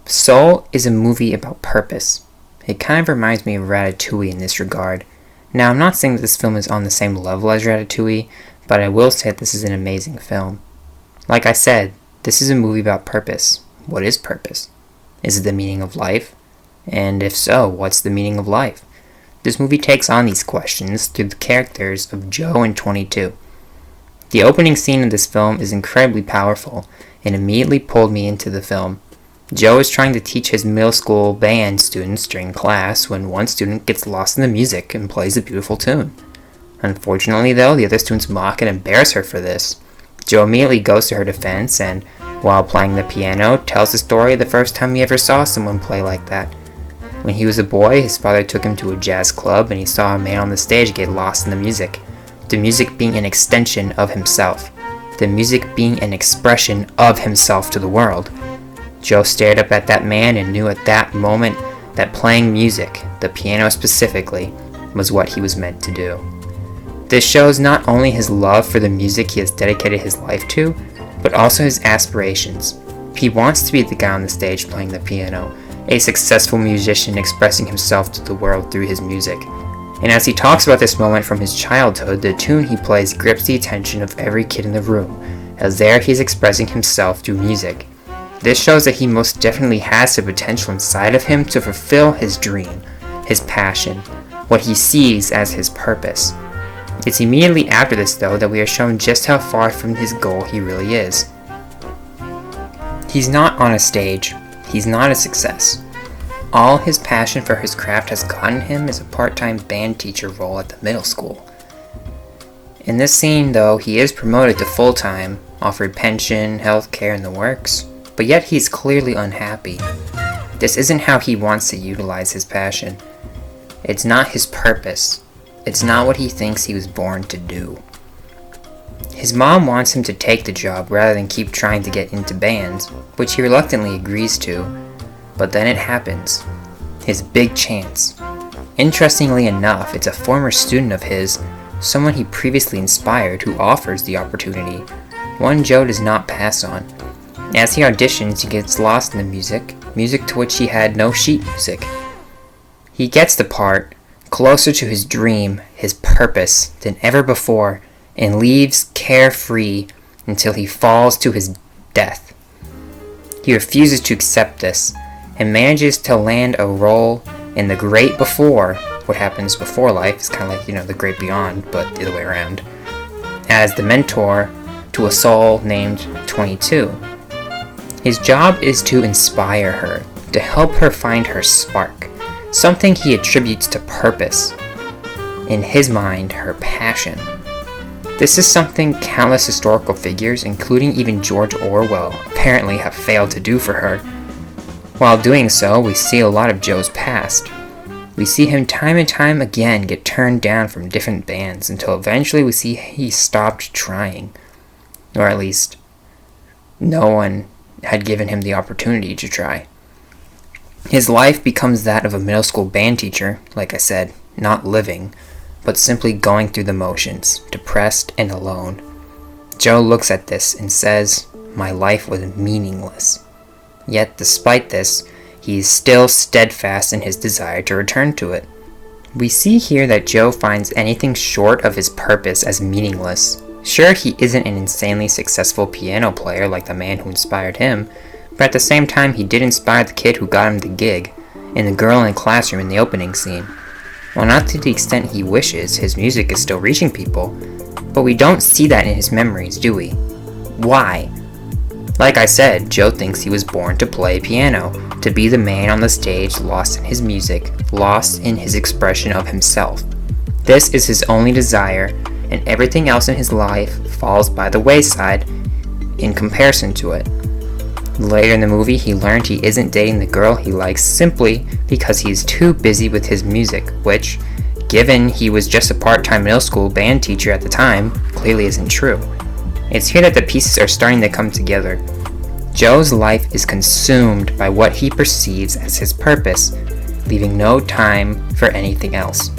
Soul is a movie about purpose. It kind of reminds me of Ratatouille in this regard. Now, I'm not saying that this film is on the same level as Ratatouille, but I will say that this is an amazing film. Like I said, this is a movie about purpose. What is purpose? Is it the meaning of life? And if so, what's the meaning of life? This movie takes on these questions through the characters of Joe and 22. The opening scene of this film is incredibly powerful and immediately pulled me into the film. Joe is trying to teach his middle school band students during class when one student gets lost in the music and plays a beautiful tune. Unfortunately, though, the other students mock and embarrass her for this. Joe immediately goes to her defense and, while playing the piano, tells the story of the first time he ever saw someone play like that. When he was a boy, his father took him to a jazz club and he saw a man on the stage get lost in the music being an extension of himself, the music being an expression of himself to the world. Joe stared up at that man and knew at that moment that playing music, the piano specifically, was what he was meant to do. This shows not only his love for the music he has dedicated his life to, but also his aspirations. He wants to be the guy on the stage playing the piano, a successful musician expressing himself to the world through his music. And as he talks about this moment from his childhood, the tune he plays grips the attention of every kid in the room, as there he is expressing himself through music. This shows that he most definitely has the potential inside of him to fulfill his dream, his passion, what he sees as his purpose. It's immediately after this, though, that we are shown just how far from his goal he really is. He's not on a stage. He's not a success. All his passion for his craft has gotten him is a part-time band teacher role at the middle school. In this scene, though, he is promoted to full-time, offered pension, health care, and the works, but yet he's clearly unhappy. This isn't how he wants to utilize his passion. It's not his purpose. It's not what he thinks he was born to do. His mom wants him to take the job rather than keep trying to get into bands, which he reluctantly agrees to, but then it happens. His big chance. Interestingly enough, it's a former student of his, someone he previously inspired, who offers the opportunity, one Joe does not pass on. As he auditions, he gets lost in the music to which he had no sheet music. He gets the part, closer to his dream, his purpose, than ever before, and leaves carefree until he falls to his death. He refuses to accept this, and manages to land a role in the great before. What happens before life is kind of like, the great beyond, but the other way around, as the mentor to a soul named 22. His job is to inspire her, to help her find her spark, something he attributes to purpose. In his mind, her passion. This is something countless historical figures, including even George Orwell, apparently have failed to do for her. While doing so, we see a lot of Joe's past. We see him time and time again get turned down from different bands until eventually we see he stopped trying. Or at least, no one had given him the opportunity to try. His life becomes that of a middle school band teacher, like I said, not living, but simply going through the motions, depressed and alone. Joe looks at this and says, "My life was meaningless." Yet despite this, he is still steadfast in his desire to return to it. We see here that Joe finds anything short of his purpose as meaningless. Sure, he isn't an insanely successful piano player like the man who inspired him, but at the same time he did inspire the kid who got him the gig, and the girl in the classroom in the opening scene. While not to the extent he wishes, his music is still reaching people, but we don't see that in his memories, do we? Why? Like I said, Joe thinks he was born to play piano, to be the man on the stage lost in his music, lost in his expression of himself. This is his only desire, and everything else in his life falls by the wayside in comparison to it. Later in the movie, he learned he isn't dating the girl he likes simply because he's too busy with his music, which, given he was just a part-time middle school band teacher at the time, clearly isn't true. It's here that the pieces are starting to come together. Joe's life is consumed by what he perceives as his purpose, leaving no time for anything else.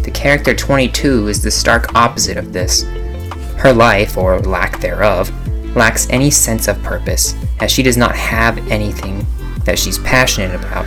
The character 22 is the stark opposite of this. Her life, or lack thereof, lacks any sense of purpose, as she does not have anything that she's passionate about.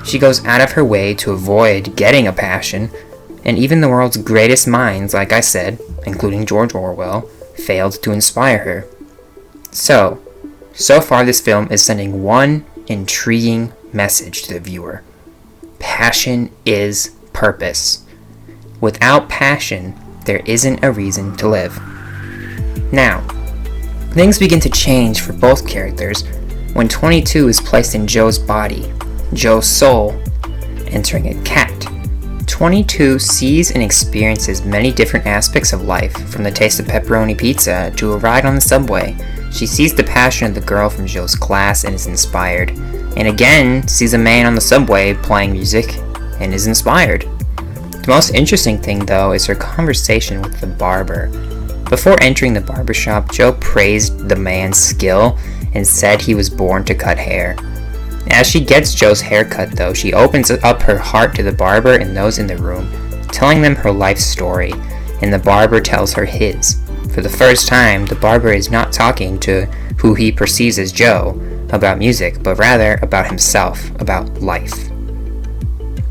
She goes out of her way to avoid getting a passion, and even the world's greatest minds, like I said, including George Orwell, failed to inspire her. So far this film is sending one intriguing message to the viewer. Passion is purpose. Without passion, there isn't a reason to live. Now, things begin to change for both characters when 22 is placed in Joe's body, Joe's soul, entering a cat. 22 sees and experiences many different aspects of life, from the taste of pepperoni pizza to a ride on the subway. She sees the passion of the girl from Joe's class and is inspired, and again sees a man on the subway playing music and is inspired. The most interesting thing, though, is her conversation with the barber. Before entering the barbershop, Joe praised the man's skill and said he was born to cut hair. As she gets Joe's haircut, though, she opens up her heart to the barber and those in the room, telling them her life story, and the barber tells her his. For the first time, the barber is not talking to who he perceives as Joe about music, but rather about himself, about life.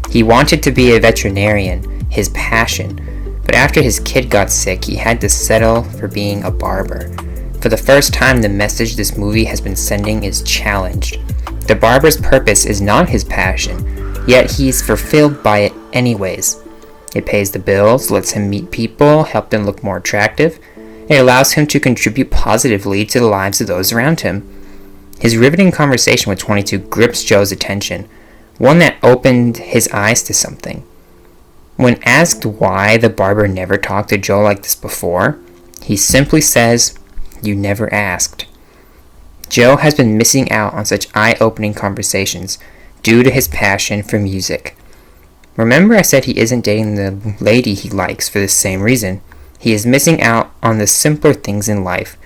He wanted to be a veterinarian, his passion, but after his kid got sick, he had to settle for being a barber. For the first time, the message this movie has been sending is challenged. The barber's purpose is not his passion, yet he's fulfilled by it anyways. It pays the bills, lets him meet people, help them look more attractive. It allows him to contribute positively to the lives of those around him. His riveting conversation with 22 grips Joe's attention, one that opened his eyes to something. When asked why the barber never talked to Joe like this before, he simply says, "You never asked." Joe has been missing out on such eye-opening conversations due to his passion for music. Remember I said he isn't dating the lady he likes for the same reason. He is missing out on the simpler things in life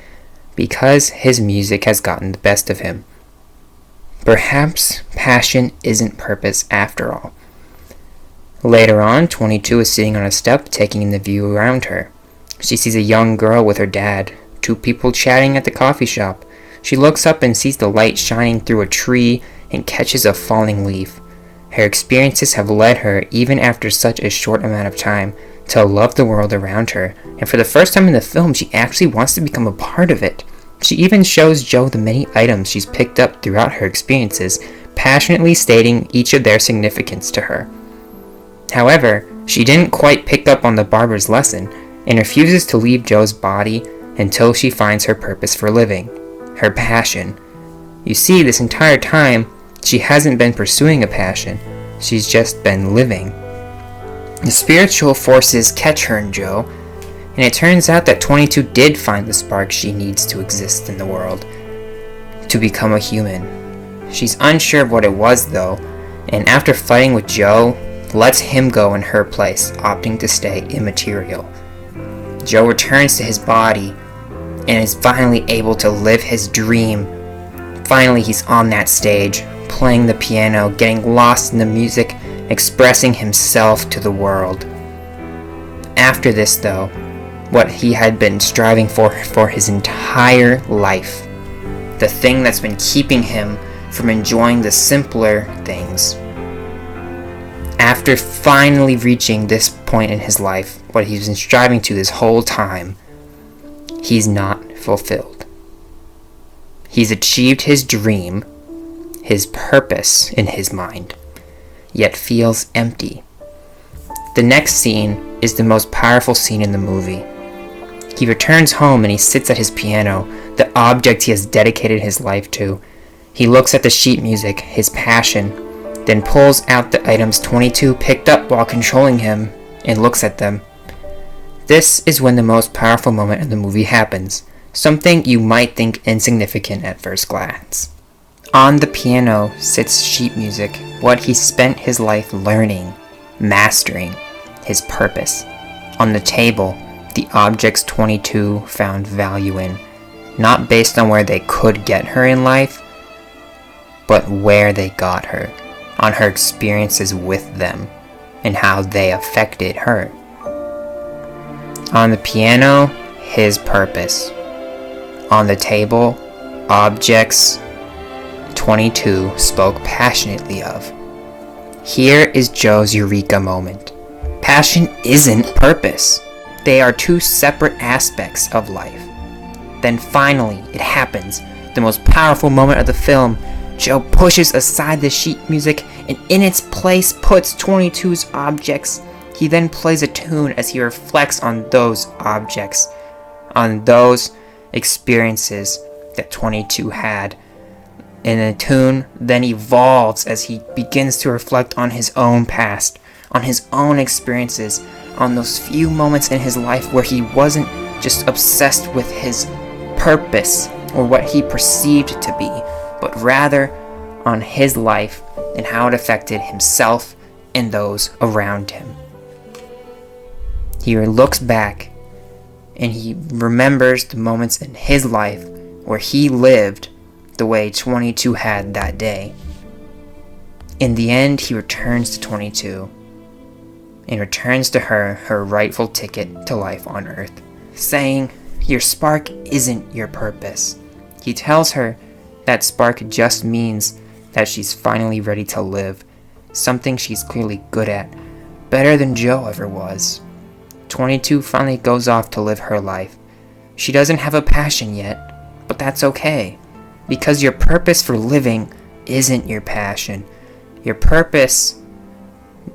because his music has gotten the best of him. Perhaps passion isn't purpose after all. Later on, 22 is sitting on a step taking in the view around her. She sees a young girl with her dad, two people chatting at the coffee shop. She looks up and sees the light shining through a tree and catches a falling leaf. Her experiences have led her, even after such a short amount of time, to love the world around her, and for the first time in the film, she actually wants to become a part of it. She even shows Joe the many items she's picked up throughout her experiences, passionately stating each of their significance to her. However, she didn't quite pick up on the barber's lesson, and refuses to leave Joe's body until she finds her purpose for living. Her passion. You see, this entire time, she hasn't been pursuing a passion. She's just been living. The spiritual forces catch her and Joe, and it turns out that 22 did find the spark she needs to exist in the world, to become a human. She's unsure of what it was, though, and after fighting with Joe, lets him go in her place, opting to stay immaterial. Joe returns to his body and is finally able to live his dream. Finally, he's on that stage, playing the piano, getting lost in the music, expressing himself to the world. After this, though, what he had been striving for his entire life, the thing that's been keeping him from enjoying the simpler things. After finally reaching this point in his life, what he's been striving to this whole time, he's not fulfilled. He's achieved his dream, his purpose in his mind, yet feels empty. The next scene is the most powerful scene in the movie. He returns home and he sits at his piano, the object he has dedicated his life to. He looks at the sheet music, his passion, then pulls out the items 22 picked up while controlling him and looks at them. This is when the most powerful moment in the movie happens, something you might think insignificant at first glance. On the piano sits sheet music, what he spent his life learning, mastering, his purpose. On the table, the objects 22 found value in, not based on where they could get her in life, but where they got her, on her experiences with them, and how they affected her. On the piano, his purpose. on the table, objects 22 spoke passionately of. Here is Joe's eureka moment. Passion isn't purpose. They are two separate aspects of life. Then finally, it happens. The most powerful moment of the film. Joe pushes aside the sheet music and in its place puts 22's objects. He then plays a tune as he reflects on those objects, on those experiences that 22 had. And the tune then evolves as he begins to reflect on his own past, on his own experiences, on those few moments in his life where he wasn't just obsessed with his purpose or what he perceived to be, but rather on his life and how it affected himself and those around him. He looks back and he remembers the moments in his life where he lived the way 22 had that day. In the end, he returns to 22 and returns to her rightful ticket to life on Earth, saying, "Your spark isn't your purpose." He tells her that spark just means that she's finally ready to live, something she's clearly good at, better than Joe ever was. 22 finally goes off to live her life. She doesn't have a passion yet, but that's okay, because your purpose for living isn't your passion. Your purpose,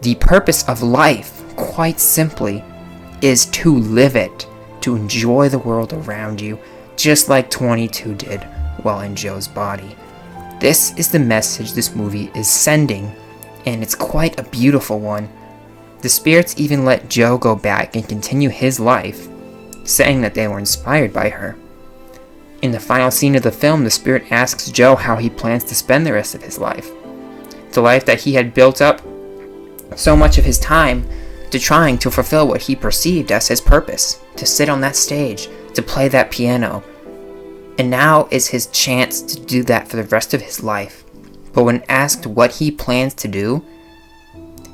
the purpose of life, quite simply, is to live it, to enjoy the world around you, just like 22 did while in Joe's body. This is the message this movie is sending, and it's quite a beautiful one. The spirits even let Joe go back and continue his life, saying that they were inspired by her. In the final scene of the film, the spirit asks Joe how he plans to spend the rest of his life. The life that he had built up so much of his time to trying to fulfill what he perceived as his purpose, to sit on that stage, to play that piano. And now is his chance to do that for the rest of his life. But when asked what he plans to do,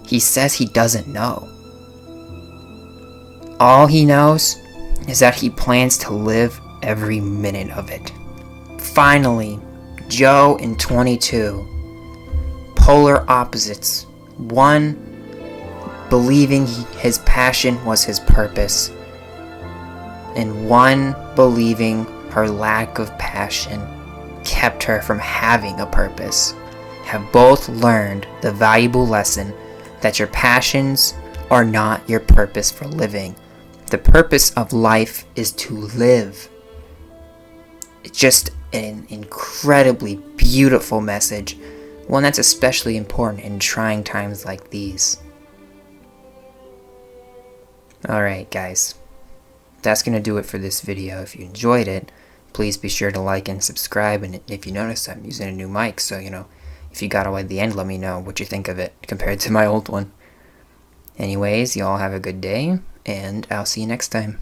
he says he doesn't know. All he knows is that he plans to live every minute of it. Finally, Joe and 22, polar opposites. One believing his passion was his purpose, and one believing her lack of passion kept her from having a purpose, have both learned the valuable lesson that your passions are not your purpose for living. The purpose of life is to live. It's just an incredibly beautiful message, one that's especially important in trying times like these. Alright guys, that's going to do it for this video. If you enjoyed it, please be sure to like and subscribe, and if you notice I'm using a new mic, so if you got away at the end, let me know what you think of it compared to my old one. Anyways, y'all have a good day, and I'll see you next time.